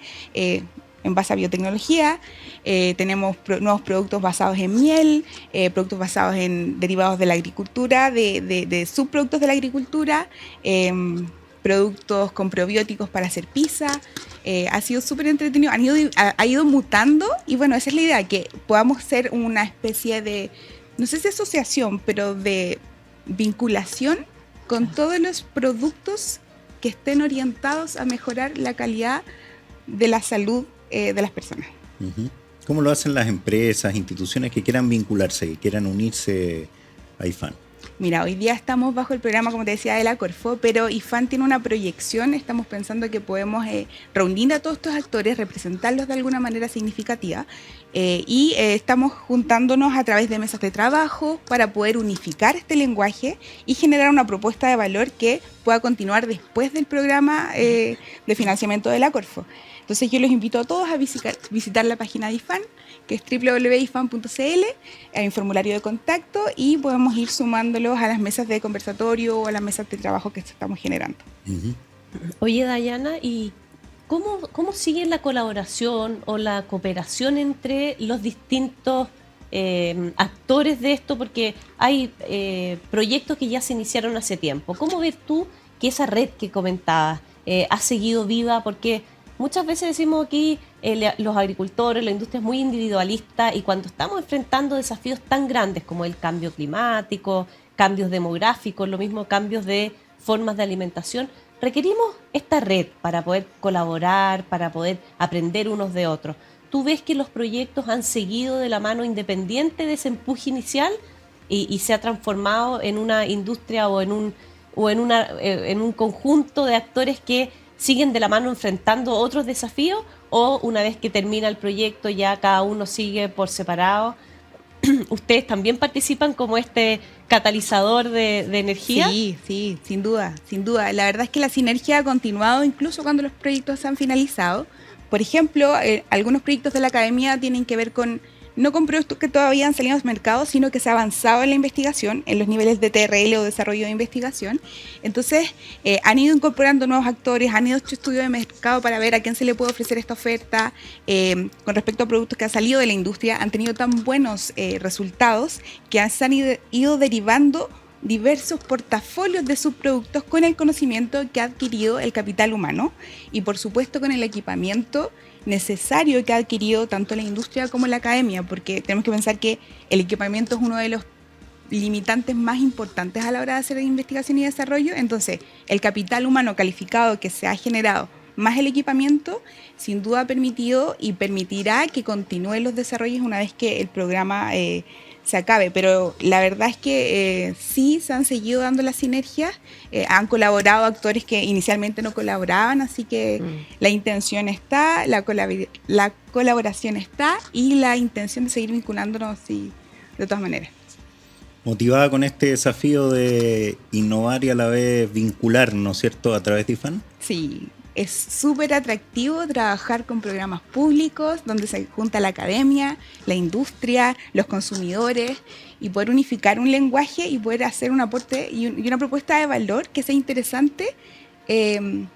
en base a biotecnología. Tenemos nuevos productos basados en miel, productos basados en derivados de la agricultura, de subproductos de la agricultura, productos con probióticos para hacer pizza. Ha sido súper entretenido, ha ido mutando y bueno, esa es la idea, que podamos ser una especie de, no sé si asociación, pero de vinculación con todos los productos que estén orientados a mejorar la calidad de la salud de las personas. ¿Cómo lo hacen las empresas, instituciones que quieran vincularse, que quieran unirse a IFAN? Mira, hoy día estamos bajo el programa, como te decía, de la Corfo, pero IFAN tiene una proyección. Estamos pensando que podemos reunir a todos estos actores, representarlos de alguna manera significativa y estamos juntándonos a través de mesas de trabajo para poder unificar este lenguaje y generar una propuesta de valor que pueda continuar después del programa de financiamiento de la Corfo. Entonces yo los invito a todos a visitar la página de IFAN, que es www.ifan.cl, hay un formulario de contacto y podemos ir sumándolos a las mesas de conversatorio o a las mesas de trabajo que estamos generando. Oye, Dayana, ¿y cómo sigue la colaboración o la cooperación entre los distintos actores de esto? Porque hay proyectos que ya se iniciaron hace tiempo. ¿Cómo ves tú que esa red que comentabas ha seguido viva? Porque muchas veces decimos aquí, los agricultores, la industria es muy individualista y cuando estamos enfrentando desafíos tan grandes como el cambio climático, cambios demográficos, lo mismo cambios de formas de alimentación, requerimos esta red para poder colaborar, para poder aprender unos de otros. ¿Tú ves que los proyectos han seguido de la mano independiente de ese empuje inicial y se ha transformado en una industria o en un conjunto de actores que siguen de la mano enfrentando otros desafíos, o una vez que termina el proyecto ya cada uno sigue por separado? ¿Ustedes también participan como este catalizador de energía? Sí, sin duda. La verdad es que la sinergia ha continuado incluso cuando los proyectos se han finalizado, Por ejemplo, algunos proyectos de la academia tienen que ver no con productos que todavía han salido al mercado, sino que se ha avanzado en la investigación, en los niveles de TRL o desarrollo de investigación. Entonces, han ido incorporando nuevos actores, han ido hecho estudios de mercado para ver a quién se le puede ofrecer esta oferta. Con respecto a productos que han salido de la industria, han tenido tan buenos resultados que se han ido derivando diversos portafolios de subproductos con el conocimiento que ha adquirido el capital humano y, por supuesto, con el equipamiento necesario que ha adquirido tanto la industria como la academia, porque tenemos que pensar que el equipamiento es uno de los limitantes más importantes a la hora de hacer investigación y desarrollo. Entonces, el capital humano calificado que se ha generado más el equipamiento, sin duda ha permitido y permitirá que continúen los desarrollos una vez que el programa se acabe. Pero la verdad es que sí se han seguido dando las sinergias, han colaborado actores que inicialmente no colaboraban, así que la intención está, la colaboración está y la intención de seguir vinculándonos de todas maneras. Motivada con este desafío de innovar y a la vez vincular, ¿no es cierto?, a través de IFAN. Sí. Es súper atractivo trabajar con programas públicos donde se junta la academia, la industria, los consumidores y poder unificar un lenguaje y poder hacer un aporte y una propuesta de valor que sea interesante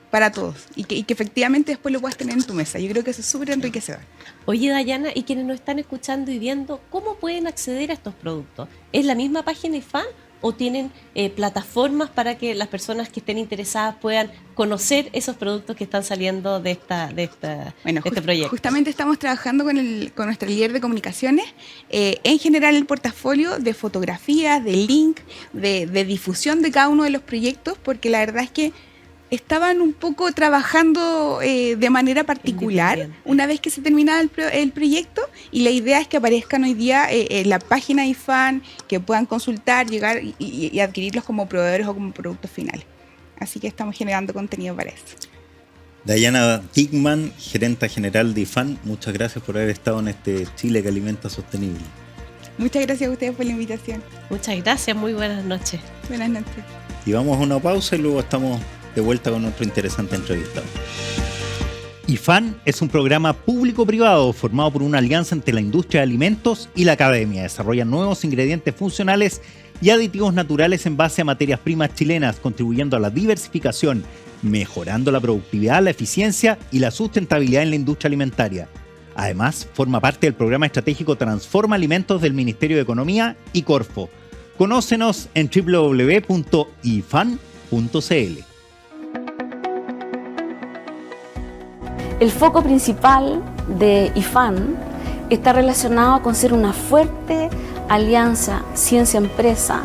para todos y que efectivamente después lo puedas tener en tu mesa. Yo creo que eso es súper enriquecedor. Oye, Dayana, y quienes nos están escuchando y viendo, ¿cómo pueden acceder a estos productos? ¿Es la misma página IFAN? ¿O tienen plataformas para que las personas que estén interesadas puedan conocer esos productos que están saliendo de este proyecto? Justamente estamos trabajando con nuestra líder de comunicaciones en general el portafolio de fotografías, de link, de difusión de cada uno de los proyectos, porque la verdad es que estaban un poco trabajando de manera particular una vez que se terminaba el proyecto, y la idea es que aparezcan hoy día en la página de IFAN, que puedan consultar, llegar y adquirirlos como proveedores o como productos finales. Así que estamos generando contenido para eso. Dayana Dickmann, gerenta general de IFAN, muchas gracias por haber estado en este Chile que alimenta sostenible. Muchas gracias a ustedes por la invitación. Muchas gracias, muy buenas noches. Buenas noches. Y vamos a una pausa y luego estamos de vuelta con otro interesante entrevistado. IFAN es un programa público-privado formado por una alianza entre la industria de alimentos y la academia. Desarrollan nuevos ingredientes funcionales y aditivos naturales en base a materias primas chilenas, contribuyendo a la diversificación, mejorando la productividad, la eficiencia y la sustentabilidad en la industria alimentaria. Además, forma parte del programa estratégico Transforma Alimentos del Ministerio de Economía y Corfo. Conócenos en www.ifan.cl. El foco principal de IFAN está relacionado con ser una fuerte alianza ciencia-empresa,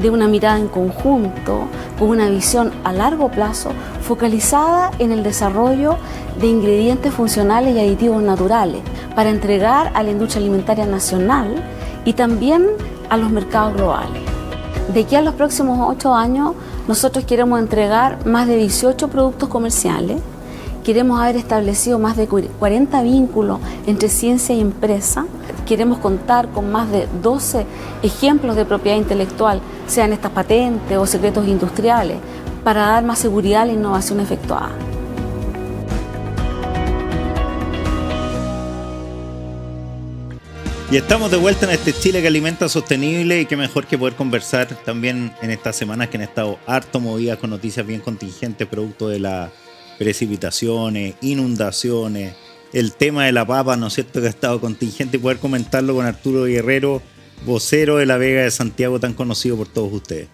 de una mirada en conjunto, con una visión a largo plazo, focalizada en el desarrollo de ingredientes funcionales y aditivos naturales para entregar a la industria alimentaria nacional y también a los mercados globales. De aquí a los próximos 8 años, nosotros queremos entregar más de 18 productos comerciales. Queremos haber establecido más de 40 vínculos entre ciencia y empresa. Queremos contar con más de 12 ejemplos de propiedad intelectual, sean estas patentes o secretos industriales, para dar más seguridad a la innovación efectuada. Y estamos de vuelta en este Chile que alimenta sostenible, y qué mejor que poder conversar también en estas semanas que han estado harto movidas con noticias bien contingentes producto de las precipitaciones, inundaciones, el tema de la papa, ¿no es cierto?, que ha estado contingente, y poder comentarlo con Arturo Guerrero, vocero de la Vega de Santiago, tan conocido por todos ustedes.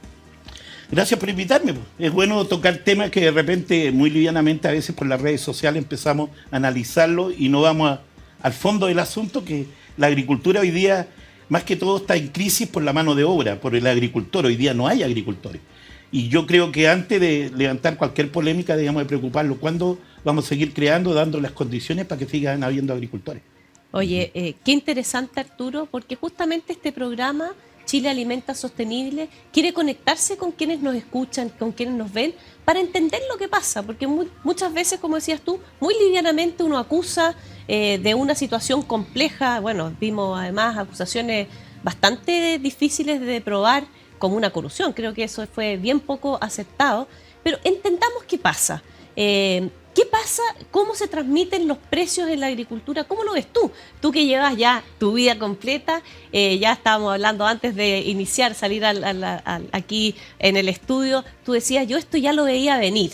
Gracias por invitarme. Es bueno tocar temas que de repente, muy livianamente, a veces por las redes sociales empezamos a analizarlo y no vamos al fondo del asunto, que la agricultura hoy día, más que todo, está en crisis por la mano de obra, por el agricultor. Hoy día no hay agricultores. Y yo creo que antes de levantar cualquier polémica, debemos de preocuparlo. ¿Cuándo vamos a seguir creando, dando las condiciones para que sigan habiendo agricultores? Oye, qué interesante, Arturo, porque justamente este programa, Chile Alimenta Sostenible, quiere conectarse con quienes nos escuchan, con quienes nos ven, para entender lo que pasa, porque muchas veces, como decías tú, muy livianamente uno acusa de una situación compleja. Bueno, vimos además acusaciones bastante difíciles de probar, como una corrupción. Creo que eso fue bien poco aceptado, pero entendamos qué pasa. ¿Qué ¿Qué pasa? ¿Cómo se transmiten los precios en la agricultura? ¿Cómo lo ves tú? Tú que llevas ya tu vida completa, ya estábamos hablando antes de iniciar, salir aquí en el estudio, tú decías, yo esto ya lo veía venir.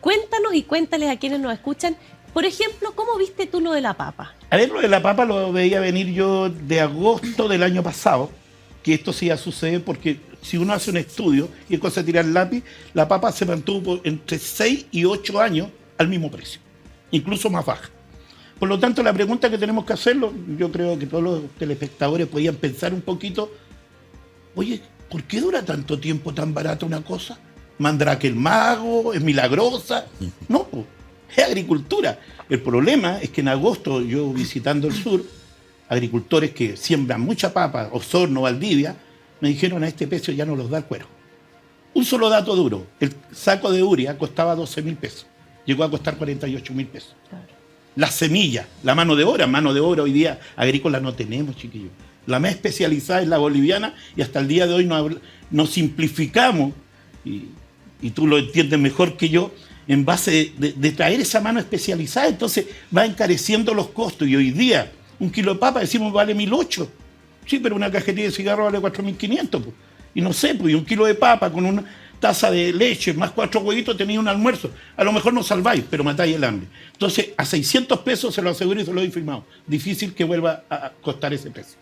Cuéntanos y cuéntales a quienes nos escuchan, por ejemplo, ¿cómo viste tú lo de la papa? A ver, lo de la papa lo veía venir yo de agosto del año pasado, que esto sí iba a suceder porque si uno hace un estudio y es cosa de tirar lápiz, la papa se mantuvo entre 6 y 8 años al mismo precio, incluso más baja. Por lo tanto, la pregunta que tenemos que hacerlo, yo creo que todos los telespectadores podían pensar un poquito, oye, ¿por qué dura tanto tiempo tan barata una cosa? ¿Mandrake el mago? ¿Es milagrosa? No, pues, es agricultura. El problema es que en agosto, yo visitando el sur, agricultores que siembran mucha papa, Osorno, Valdivia, me dijeron a este precio ya no los da el cuero. Un solo dato duro, el saco de urea costaba 12.000 pesos. Llegó a costar 48.000 pesos. Claro. La semilla, la mano de obra hoy día agrícola no tenemos, chiquillos. La más especializada es la boliviana y hasta el día de hoy nos simplificamos, y tú lo entiendes mejor que yo, en base de traer esa mano especializada, entonces va encareciendo los costos y hoy día un kilo de papa decimos vale 1.800. Sí, pero una cajetilla de cigarro vale 4.500. Pues. Y no sé, pues, y un kilo de papa con una taza de leche más 4 huevitos tenéis un almuerzo. A lo mejor no salváis, pero matáis el hambre. Entonces, a 600 pesos se lo aseguro y se lo doy firmado. Difícil que vuelva a costar ese precio.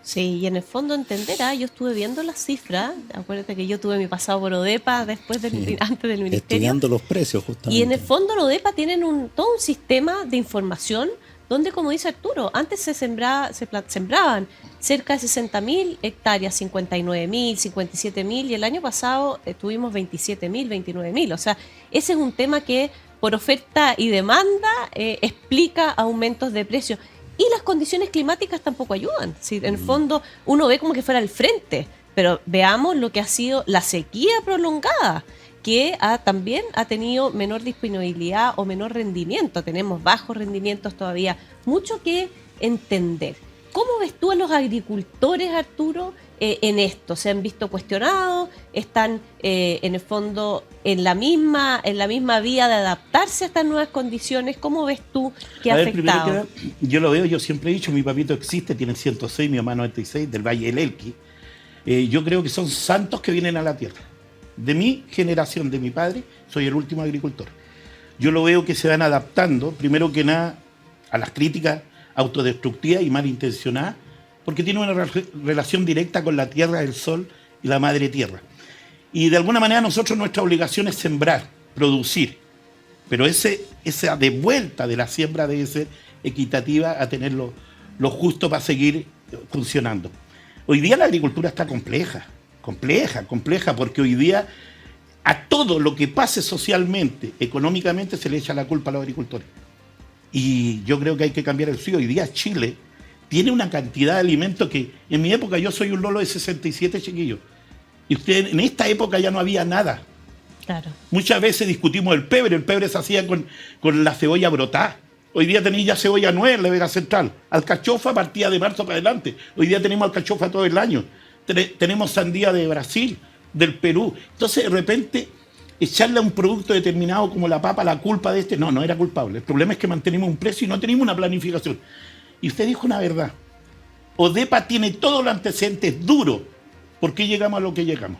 Sí, y en el fondo entender, yo estuve viendo las cifras, acuérdate que yo tuve mi pasado por ODEPA antes del ministerio. Estudiando los precios, justamente. Y en el fondo los ODEPA tienen todo un sistema de información donde, como dice Arturo, antes se sembraban cerca de 60.000 hectáreas, 59.000, 57.000, y el año pasado tuvimos 27.000, 29.000. O sea, ese es un tema que por oferta y demanda explica aumentos de precios. Y las condiciones climáticas tampoco ayudan. ¿Sí? En el fondo uno ve como que fuera al frente, pero veamos lo que ha sido la sequía prolongada, que también ha tenido menor disponibilidad o menor rendimiento. Tenemos bajos rendimientos todavía. Mucho que entender. ¿Cómo ves tú a los agricultores, Arturo, en esto? ¿Se han visto cuestionados? ¿Están en el fondo en la misma vía de adaptarse a estas nuevas condiciones? ¿Cómo ves tú que ha afectado? Yo lo veo, yo siempre he dicho, mi papito existe, tiene 106, mi mamá 96, del Valle del Elqui. Yo creo que son santos que vienen a la tierra. De mi generación, de mi padre, soy el último agricultor. Yo lo veo que se van adaptando, primero que nada, a las críticas autodestructivas y malintencionadas, porque tiene una relación directa con la tierra, el sol y la madre tierra. Y de alguna manera nosotros nuestra obligación es sembrar, producir, pero esa devuelta de la siembra debe ser equitativa a tener lo justo para seguir funcionando. Hoy día la agricultura está compleja, porque hoy día a todo lo que pase socialmente, económicamente, se le echa la culpa a los agricultores. Y yo creo que hay que cambiar el suyo. Hoy día Chile tiene una cantidad de alimentos que en mi época, yo soy un lolo de 67, chiquillos, y usted en esta época ya no había nada. Claro. Muchas veces discutimos el pebre se hacía con la cebolla brotada. Hoy día tenéis ya cebolla nueva en la Vega Central. Alcachofa partía de marzo para adelante. Hoy día tenemos alcachofa todo el año. Tenemos sandía de Brasil, del Perú. Entonces, de repente, echarle a un producto determinado como la papa la culpa de no era culpable. El problema es que mantenemos un precio y no tenemos una planificación. Y usted dijo una verdad. ODEPA tiene todos los antecedentes duros. ¿Por qué llegamos a lo que llegamos?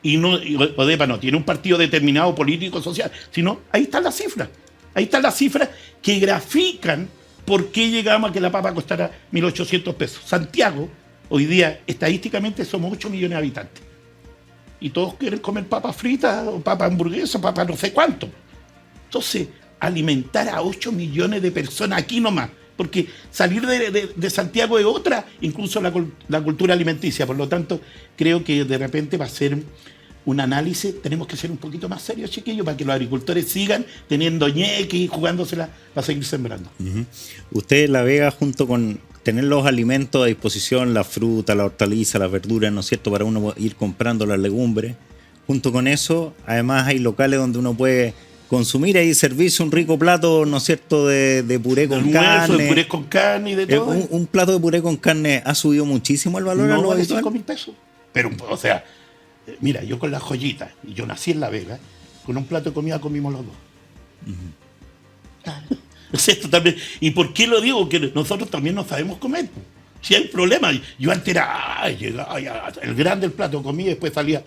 Y ODEPA no tiene un partido determinado político, social, sino ahí están las cifras. Ahí están las cifras que grafican por qué llegamos a que la papa costara 1.800 pesos. Santiago, hoy día, estadísticamente, somos 8 millones de habitantes. Y todos quieren comer papas fritas, o papas hamburguesas, papas no sé cuánto. Entonces, alimentar a 8 millones de personas aquí nomás, porque salir de Santiago es otra, incluso la cultura alimenticia. Por lo tanto, creo que de repente va a ser un análisis, tenemos que ser un poquito más serios, chiquillos, para que los agricultores sigan teniendo ñeques y jugándosela para seguir sembrando. Usted en La Vega, junto con tener los alimentos a disposición, la fruta, la hortaliza, las verduras, ¿no es cierto?, para uno ir comprando las legumbres, junto con eso, además hay locales donde uno puede consumir y servirse un rico plato, ¿no es cierto?, de puré con carne. De puré con carne y de todo. Un plato de puré con carne ha subido muchísimo el valor a lo habitual. 5.000 pesos. Pero, o sea, mira, yo con las joyitas, y yo nací en La Vega, con un plato de comida comimos los dos. Claro. Esto también. ¿Y por qué lo digo? Que nosotros también no sabemos comer. Si hay problemas, yo antes era, llegaba el grande del plato, comía y después salía.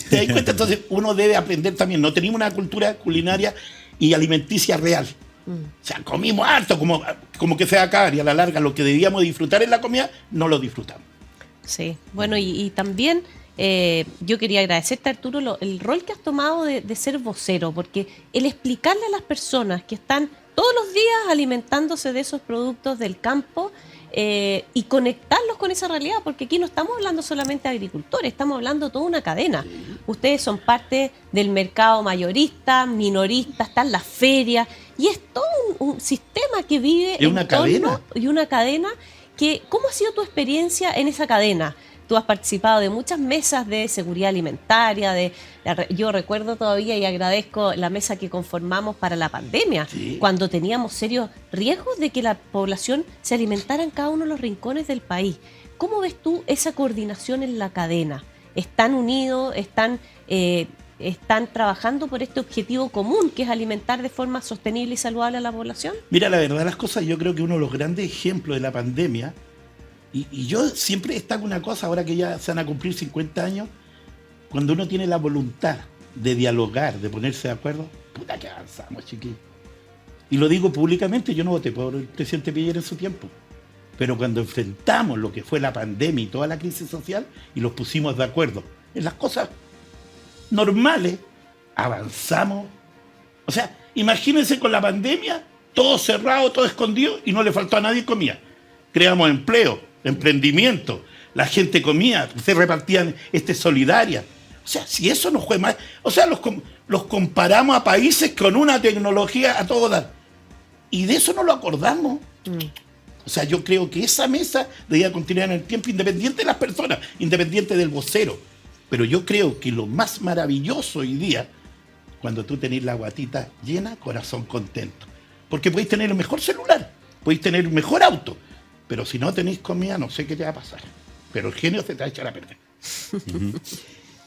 ¿Te das cuenta? Entonces uno debe aprender también. No tenemos una cultura culinaria y alimenticia real. O sea, comimos harto, como que sea acá, y a la larga lo que debíamos disfrutar en la comida, no lo disfrutamos. Sí, bueno, y también yo quería agradecerte, Arturo, el rol que has tomado de ser vocero, porque el explicarle a las personas que están todos los días alimentándose de esos productos del campo y conectarlos con esa realidad, porque aquí no estamos hablando solamente de agricultores, estamos hablando de toda una cadena. Sí. Ustedes son parte del mercado mayorista, minorista, están las ferias, y es todo un sistema que vive en una cadena. Y una cadena que, ¿cómo ha sido tu experiencia en esa cadena? Tú has participado de muchas mesas de seguridad alimentaria, yo recuerdo todavía y agradezco la mesa que conformamos para la pandemia, sí, cuando teníamos serios riesgos de que la población se alimentara en cada uno de los rincones del país. ¿Cómo ves tú esa coordinación en la cadena? ¿Están unidos? ¿Están trabajando por este objetivo común, que es alimentar de forma sostenible y saludable a la población? Mira, la verdad de las cosas, yo creo que uno de los grandes ejemplos de la pandemia, y yo siempre destaco una cosa, ahora que ya se van a cumplir 50 años, cuando uno tiene la voluntad de dialogar, de ponerse de acuerdo, puta que avanzamos, chiquillos. Y lo digo públicamente, yo no voté por el presidente Piñera en su tiempo, pero cuando enfrentamos lo que fue la pandemia y toda la crisis social, y los pusimos de acuerdo en las cosas normales, avanzamos. O sea, imagínense con la pandemia, todo cerrado, todo escondido, y no le faltó a nadie comida. Creamos empleo, emprendimiento, la gente comía, se repartían solidaria. O sea, si eso no fue más, o sea, los comparamos a países con una tecnología a todo dar. Y de eso no lo acordamos. O sea, yo creo que esa mesa debía continuar en el tiempo, independiente de las personas, independiente del vocero. Pero yo creo que lo más maravilloso hoy día, cuando tú tenés la guatita llena, corazón contento. Porque podéis tener el mejor celular, podéis tener el mejor auto, pero si no tenéis comida, no sé qué te va a pasar. Pero el genio se te va a echar a perder.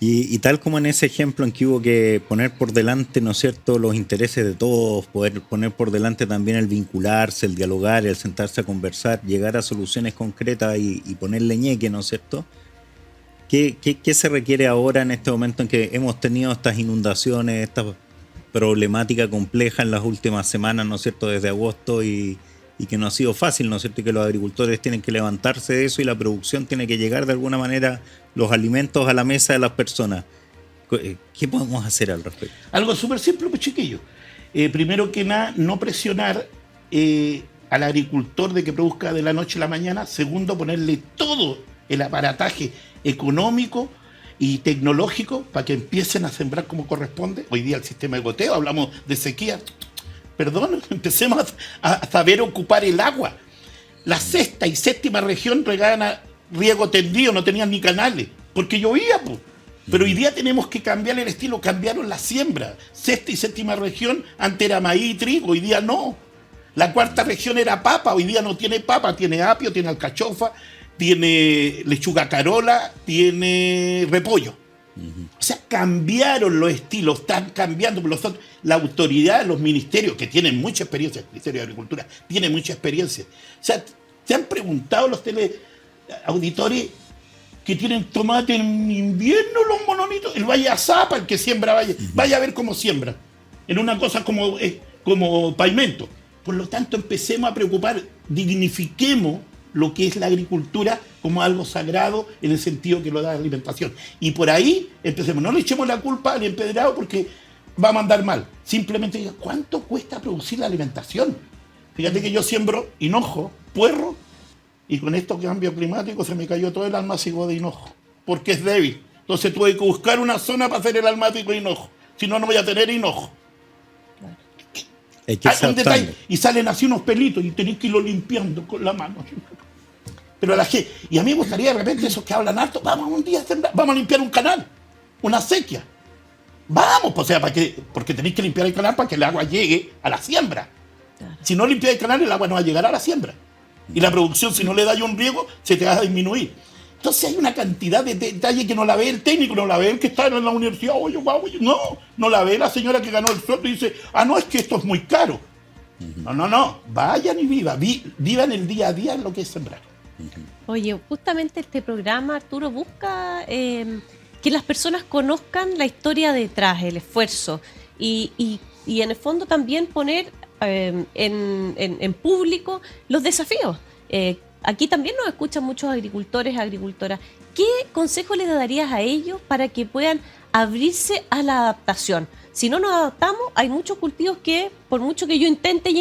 Y tal como en ese ejemplo en que hubo que poner por delante, ¿no es cierto?, los intereses de todos, poder poner por delante también el vincularse, el dialogar, el sentarse a conversar, llegar a soluciones concretas y ponerle ñeque, ¿no es cierto? ¿Qué se requiere ahora en este momento en que hemos tenido estas inundaciones, esta problemática compleja en las últimas semanas, ¿no es cierto?, desde agosto y que no ha sido fácil, ¿no es cierto?, y que los agricultores tienen que levantarse de eso y la producción tiene que llegar de alguna manera, los alimentos a la mesa de las personas. ¿Qué podemos hacer al respecto? Algo súper simple, pues, chiquillos. Primero que nada, no presionar al agricultor de que produzca de la noche a la mañana. Segundo, ponerle todo el aparataje económico y tecnológico para que empiecen a sembrar como corresponde. Hoy día el sistema de goteo, hablamos de sequía. Perdón, empecemos a saber ocupar el agua. La sexta y séptima región regaban a riego tendido, no tenían ni canales, porque llovía, pues. Pero hoy día tenemos que cambiar el estilo, cambiaron la siembra. Sexta y séptima región, antes era maíz y trigo, hoy día no. La cuarta región era papa, hoy día no tiene papa, tiene apio, tiene alcachofa, tiene lechuga carola, tiene repollo. O sea, cambiaron los estilos, están cambiando. La autoridad, los ministerios, que tienen mucha experiencia, el Ministerio de Agricultura tiene mucha experiencia. O sea, ¿te han preguntado los teleauditores que tienen tomate en invierno, los mononitos? El Valle Azapa, el que siembra vaya a ver cómo siembra. En una cosa como pavimento. Por lo tanto, empecemos a preocupar, dignifiquemos lo que es la agricultura como algo sagrado en el sentido que lo da la alimentación. Y por ahí empecemos. No le echemos la culpa al empedrado porque va a mandar mal. Simplemente diga, ¿cuánto cuesta producir la alimentación? Fíjate que yo siembro hinojo, puerro, y con estos cambios climáticos se me cayó todo el almácigo de hinojo, porque es débil. Entonces tuve que buscar una zona para hacer el almácigo de hinojo. Si no, no voy a tener hinojo. Y salen así unos pelitos y tenés que irlo limpiando con la mano. Pero la gente, y a mí me gustaría de repente esos que hablan alto, vamos un día a sembrar, vamos a limpiar un canal, una sequía. Vamos, o sea, porque tenéis que limpiar el canal para que el agua llegue a la siembra. Claro. Si no limpiáis el canal, el agua no va a llegar a la siembra. Y la producción, si no le dais un riego, se te va a disminuir. Entonces hay una cantidad de detalles que no la ve el técnico, no la ve el que está en la universidad. No la ve la señora que ganó el sueldo y dice, no, es que esto es muy caro. No. Vayan y vivan el día a día en lo que es sembrar. Oye, justamente este programa, Arturo, busca que las personas conozcan la historia detrás, el esfuerzo y en el fondo también poner en público los desafíos. Aquí también nos escuchan muchos agricultores, agricultoras. ¿Qué consejo les darías a ellos para que puedan abrirse a la adaptación? Si no nos adaptamos, hay muchos cultivos que, por mucho que yo intente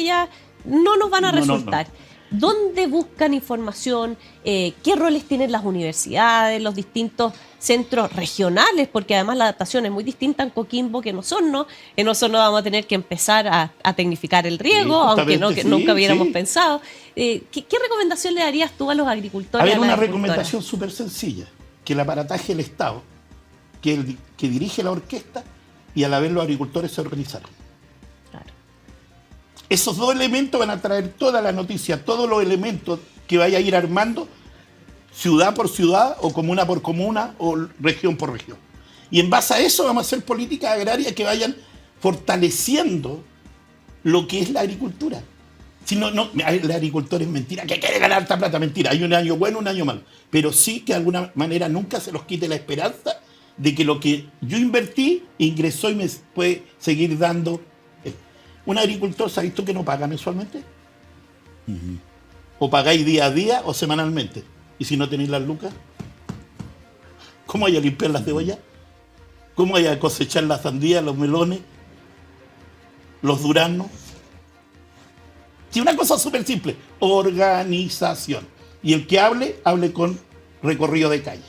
ya no nos van a resultar. ¿Dónde buscan información? ¿Qué roles tienen las universidades, los distintos centros regionales? Porque además la adaptación es muy distinta en Coquimbo que en Osorno. En Osorno vamos a tener que empezar a tecnificar el riego, aunque nunca hubiéramos pensado. ¿Qué recomendación le darías tú a los agricultores? A ver, a las una agricultoras? recomendación súper sencilla. Que el aparataje del Estado, que dirige la orquesta, y a la vez los agricultores se organizaron. Claro. Esos dos elementos van a traer toda la noticia, todos los elementos que vaya a ir armando, ciudad por ciudad, o comuna por comuna, o región por región. Y en base a eso vamos a hacer políticas agrarias que vayan fortaleciendo lo que es la agricultura. Si no, el agricultor es mentira, que quiere ganar tanta plata, mentira. Hay un año bueno, un año malo. Pero sí que de alguna manera nunca se los quite la esperanza de que lo que yo invertí, ingresó y me puede seguir dando. Un agricultor, ¿sabéis tú que no paga mensualmente? O pagáis día a día o semanalmente. Y si no tenéis las lucas, ¿cómo hay a limpiar las cebollas? ¿Cómo hay a cosechar las sandías, los melones, los duraznos? Sí, una cosa súper simple, organización. Y el que hable con recorrido de calle.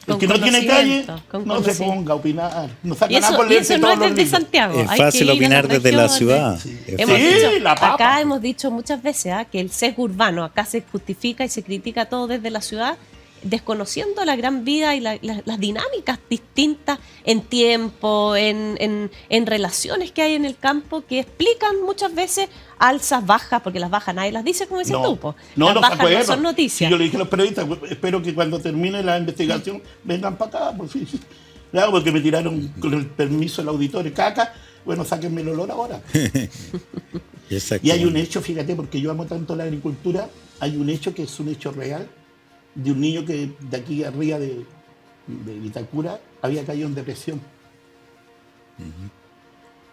El que no tiene calle, no se ponga a opinar. No saca nada por leerse no todos es los desde libros. Santiago. Es Hay fácil que ir a opinar las desde la regiones. ciudad. Sí. Es Hemos fácil. dicho, la papa. acá hemos dicho muchas veces que el sesgo urbano, acá se justifica y se critica todo desde la ciudad, desconociendo la gran vida y las dinámicas distintas en tiempo, en relaciones que hay en el campo, que explican muchas veces alzas, bajas, porque las bajas nadie las dice, como decís tú, po. Las bajas no son noticias. Si yo le dije a los periodistas, espero que cuando termine la investigación vengan para acá, por fin. Claro, porque me tiraron con el permiso del auditorio caca, bueno, sáquenme el olor ahora. Y hay un hecho, fíjate, porque yo amo tanto la agricultura, hay un hecho que es un hecho real, de un niño que de aquí arriba de Vitacura había caído en depresión.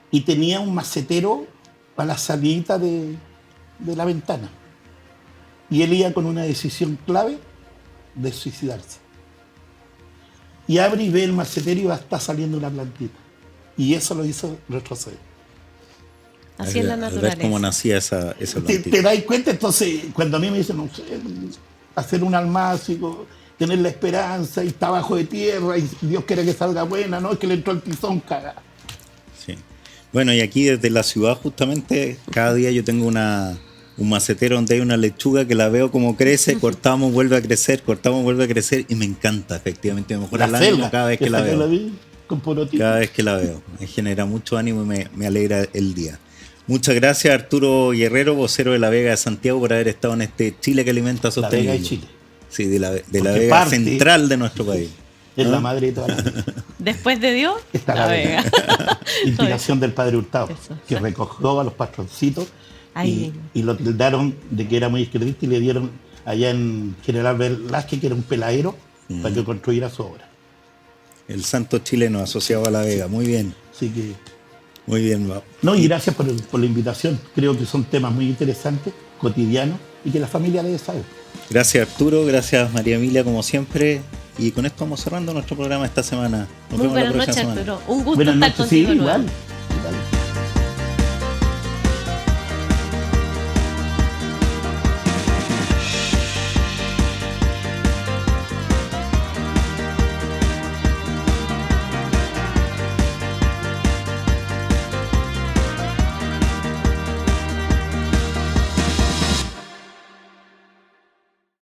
Y tenía un macetero para la salida de la ventana. Y él iba con una decisión clave de suicidarse. Y abre y ve el macetero y va a estar saliendo una plantita. Y eso lo hizo retroceder. Así es la Al ver naturaleza. cómo nacía esa plantita. ¿Te dais cuenta? Entonces, cuando a mí me dicen, no sé, hacer un almácigo, tener la esperanza, y está bajo de tierra, y Dios quiere que salga buena, no, es que le entró el tizón, caga. Sí. Bueno, y aquí desde la ciudad justamente, cada día yo tengo un macetero donde hay una lechuga que la veo como crece, cortamos, vuelve a crecer, y me encanta, efectivamente, me mejora el ánimo cada vez que la veo. Cada vez que la veo, me genera mucho ánimo y me alegra el día. Muchas gracias, Arturo Guerrero, vocero de La Vega de Santiago, por haber estado en este Chile que alimenta sostenible. La Vega de Chile. Sí, de la Vega central de nuestro país. Es la madre de toda la vida. Después de Dios, Está La Vega. Inspiración del padre Hurtado, Eso. que recogió a los patroncitos Ahí. y lo tildaron de que era muy izquierdista y le dieron allá en General Velázquez, que era un peladero, para que construyera su obra. El santo chileno asociado a La Vega, muy bien. Así que... Muy bien, va. No, y gracias por la invitación. Creo que son temas muy interesantes, cotidianos, y que la familia debe saber. Gracias, Arturo, gracias, María Emilia, como siempre. Y con esto vamos cerrando nuestro programa esta semana. Nos Muy vemos la buenas próxima noches, semana. Arturo. Un gusto Buenas estar noches, sí, contigo de nuevo. igual.